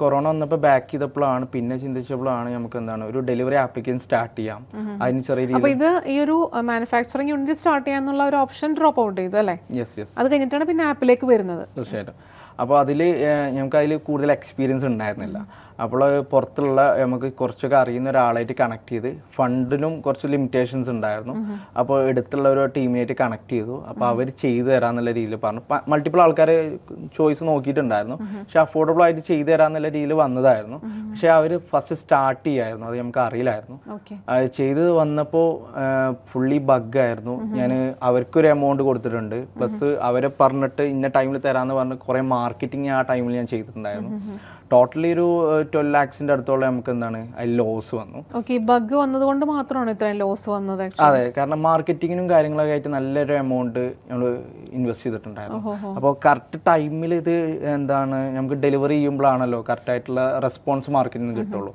Corona വന്നപ്പോൾ back ചെയ്തപ്പോഴാണ് പിന്നെ ചിന്തിച്ചപ്പോഴാണ് നമുക്ക് എന്താണ് ഒരു ഡെലിവറി ആപ്ലിക്കേഷൻ സ്റ്റാർട്ട് ചെയ്യാം. അതിന് ചെറിയ അപ്പോൾ ഇത് ഈ ഒരു മാനുഫാക്ചറിംഗ് യൂണിറ്റ് സ്റ്റാർട്ട് ചെയ്യാന്നുള്ള ഒരു ഓപ്ഷൻ ഡ്രോപ്പ് ഔട്ട് ചെയ്തു അല്ലേ? അത് കഴിഞ്ഞിട്ടാണ് പിന്നെ ആപ്പിലേക്ക് വരുന്നത്. തീർച്ചയായിട്ടും. അപ്പോൾ അതിൽ നമുക്ക് അതിൽ കൂടുതൽ എക്സ്പീരിയൻസ് ഉണ്ടായിരുന്നില്ല. അപ്പോൾ പുറത്തുള്ള നമുക്ക് കുറച്ചൊക്കെ അറിയുന്ന ഒരാളായിട്ട് കണക്ട് ചെയ്ത്, ഫണ്ടിനും കുറച്ച് ലിമിറ്റേഷൻസ് ഉണ്ടായിരുന്നു. അപ്പോൾ എടുത്തുള്ള ഒരു ടീമിനായിട്ട് കണക്ട് ചെയ്തു. അപ്പോൾ അവർ ചെയ്തു തരാമെന്നുള്ള രീതിയിൽ പറഞ്ഞു. മൾട്ടിപ്പിൾ ആൾക്കാർ ചോയ്സ് നോക്കിയിട്ടുണ്ടായിരുന്നു, പക്ഷെ അഫോർഡബിൾ ആയിട്ട് ചെയ്തു തരാമെന്നുള്ള രീതിയിൽ വന്നതായിരുന്നു. പക്ഷെ അവർ ഫസ്റ്റ് സ്റ്റാർട്ട് ചെയ്യായിരുന്നു, അത് നമുക്ക് അറിയില്ലായിരുന്നു. അത് ചെയ്ത് വന്നപ്പോൾ ഫുള്ളി ബഗ്ഗായിരുന്നു. ഞാൻ അവർക്കൊരു എമൗണ്ട് കൊടുത്തിട്ടുണ്ട്, പ്ലസ് അവരെ പറഞ്ഞിട്ട് ഇന്ന ടൈമിൽ തരാമെന്ന് പറഞ്ഞ് കുറേ മാർക്കറ്റിംഗ് ആ ടൈമിൽ ഞാൻ ചെയ്തിട്ടുണ്ടായിരുന്നു. ടോട്ടലി ഒരു 12 lakhs അടുത്തോളം നമുക്ക് എന്താണ് അതിൽ ലോസ് വന്നു. ബഗ് വന്നതുകൊണ്ട് മാത്രമാണ് ഇത്രയും ലോസ് വന്നത്? അതെ, കാരണം മാർക്കറ്റിങ്ങിനും കാര്യങ്ങളൊക്കെ ആയിട്ട് നല്ലൊരു എമൗണ്ട് നമ്മൾ ഇൻവെസ്റ്റ് ചെയ്തിട്ടുണ്ടായിരുന്നു. അപ്പോൾ കറക്റ്റ് ടൈമിൽ ഇത് എന്താണ് നമുക്ക് ഡെലിവറി ചെയ്യുമ്പോഴാണല്ലോ കറക്റ്റ് ആയിട്ടുള്ള റെസ്പോൺസ് മാർക്കറ്റിൽ നിന്ന് കിട്ടുള്ളൂ.